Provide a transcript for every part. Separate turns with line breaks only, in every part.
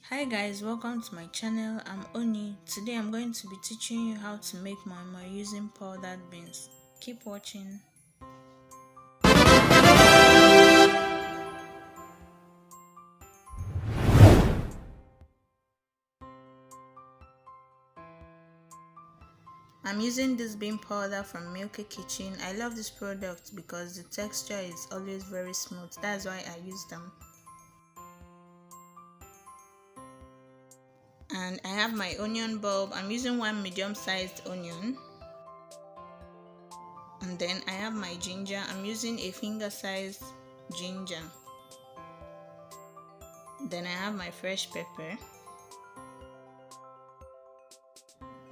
Hi guys, welcome to my channel. I'm Oni. Today I'm going to be teaching you how to make moi-moi using powdered beans. Keep watching. I'm using this bean powder from Milky Kitchen. I love this product because the texture is always very smooth. That's why I use them. And I have my onion bulb. I'm using one medium-sized onion. And then I have my ginger. I'm using a finger-sized ginger. Then I have my fresh pepper.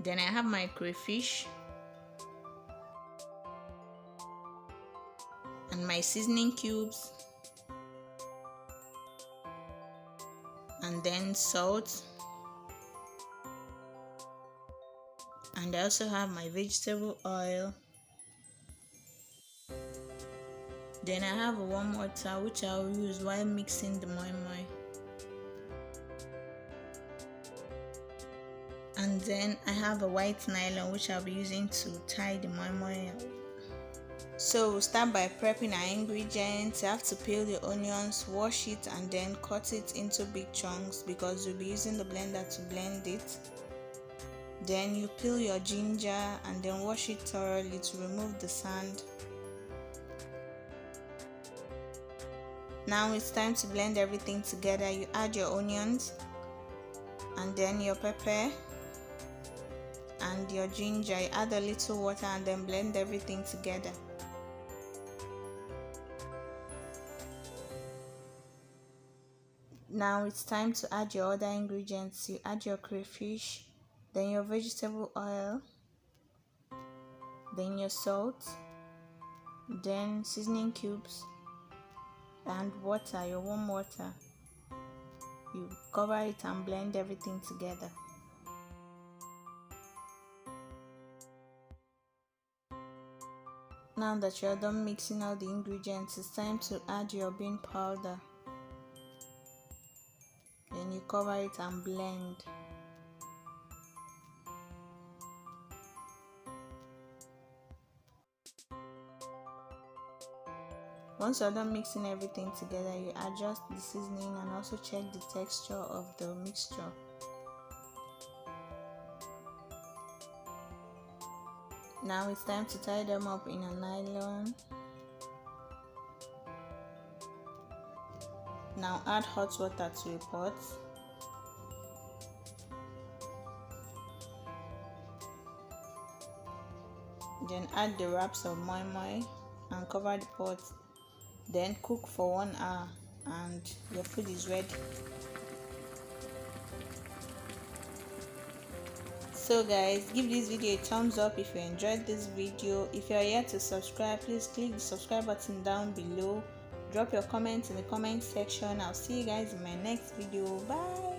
Then I have my crayfish and my seasoning cubes, and then salt, and I also have my vegetable oil. Then I have a warm water which I will use while mixing the moi-moi. And then I have a white nylon which I'll be using to tie the moi-moi. So we'll start by prepping our ingredients. You have to peel the onions, wash it, and then cut it into big chunks because we'll be using the blender to blend it. Then you peel your ginger and then wash it thoroughly to remove the sand. Now it's time to blend everything together. You add your onions and then your pepper and your ginger. You add a little water and then blend everything together. Now it's time to add your other ingredients. You add your crayfish, then your vegetable oil, then your salt, then seasoning cubes and water, your warm water. You cover it and blend everything together. Now that you're done mixing all the ingredients, it's time to add your bean powder. Then you cover it and blend. Once you're done mixing everything together, you adjust the seasoning and also check the texture of the mixture. Now it's time to tie them up in a nylon. Now add hot water to a pot. Then add the wraps of moi-moi and cover the pot. Then cook for 1 hour and your food is ready. So guys, give this video a thumbs up if you enjoyed this video. If you are yet to subscribe, please click the subscribe button down below. Drop your comments in the comment section. I'll see you guys in my next video. Bye.